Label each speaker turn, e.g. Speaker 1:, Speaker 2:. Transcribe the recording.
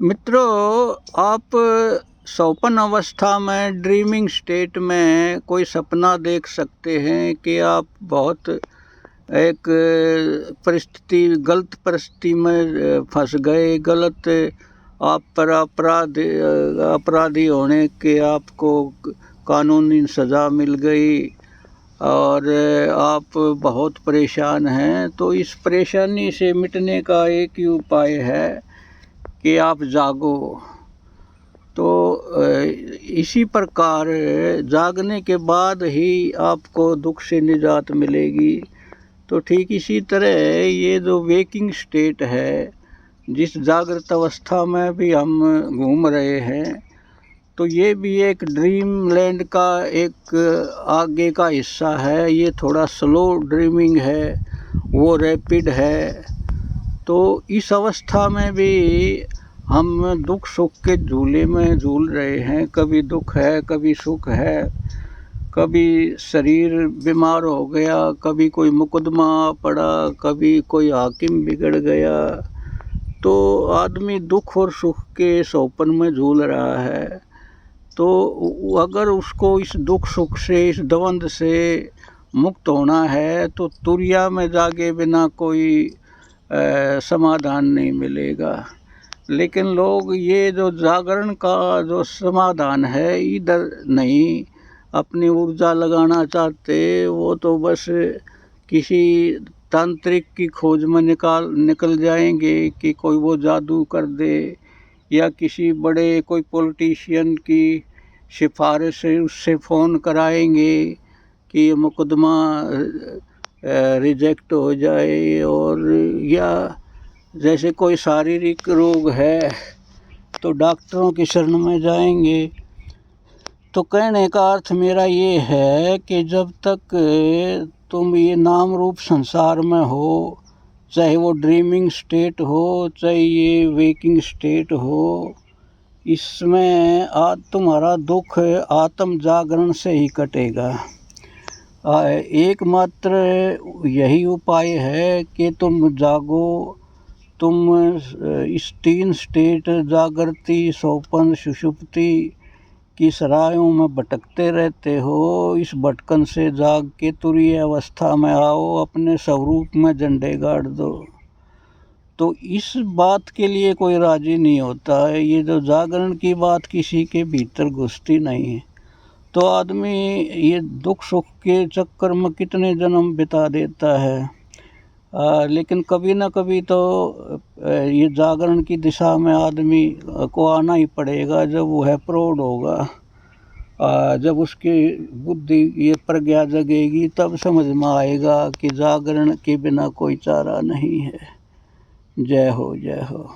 Speaker 1: मित्रों, आप स्वप्न अवस्था में ड्रीमिंग स्टेट में कोई सपना देख सकते हैं कि आप बहुत एक गलत परिस्थिति में फंस गए, गलत आप पर अपराधी होने के आपको कानूनी सज़ा मिल गई और आप बहुत परेशान हैं। तो इस परेशानी से मिटने का एक ही उपाय है कि आप जागो। तो इसी प्रकार जागने के बाद ही आपको दुख से निजात मिलेगी। तो ठीक इसी तरह ये जो वेकिंग स्टेट है, जिस जागृत अवस्था में भी हम घूम रहे हैं, तो ये भी एक ड्रीम लैंड का एक आगे का हिस्सा है। ये थोड़ा स्लो ड्रीमिंग है, वो रैपिड है। तो इस अवस्था में भी हम दुख सुख के झूले में झूल रहे हैं। कभी दुख है, कभी सुख है, कभी शरीर बीमार हो गया, कभी कोई मुकदमा पड़ा, कभी कोई हाकिम बिगड़ गया। तो आदमी दुख और सुख के स्वप्न में झूल रहा है। तो अगर उसको इस दुख सुख से, इस द्वंद से मुक्त होना है, तो तुरिया में जागे बिना कोई समाधान नहीं मिलेगा। लेकिन लोग ये जो जागरण का जो समाधान है, इधर नहीं अपनी ऊर्जा लगाना चाहते। वो तो बस किसी तांत्रिक की खोज में निकल जाएंगे कि कोई वो जादू कर दे, या किसी बड़े कोई पॉलिटिशियन की सिफारिश से उससे फ़ोन कराएंगे कि ये मुकदमा रिजेक्ट हो जाए। और या जैसे कोई शारीरिक रोग है तो डॉक्टरों की शरण में जाएंगे। तो कहने का अर्थ मेरा ये है कि जब तक तुम ये नाम रूप संसार में हो, चाहे वो ड्रीमिंग स्टेट हो, चाहे ये वेकिंग स्टेट हो, इसमें तुम्हारा दुख आत्म जागरण से ही कटेगा। एकमात्र यही उपाय है कि तुम जागो। तुम इस 3 स्टेट जागृति, स्वप्न, सुषुप्ति की सरायों में भटकते रहते हो। इस भटकन से जाग के तुरीय अवस्था में आओ, अपने स्वरूप में झंडे गाड़ दो। तो इस बात के लिए कोई राजी नहीं होता है। ये जो जागरण की बात किसी के भीतर घुसती नहीं है। तो आदमी ये दुख सुख के चक्कर में कितने जन्म बिता देता है। लेकिन कभी ना कभी तो ये जागरण की दिशा में आदमी को आना ही पड़ेगा। जब वह प्रौढ़ होगा, जब उसकी बुद्धि ये प्रज्ञा जगेगी, तब समझ में आएगा कि जागरण के बिना कोई चारा नहीं है। जय हो, जय हो।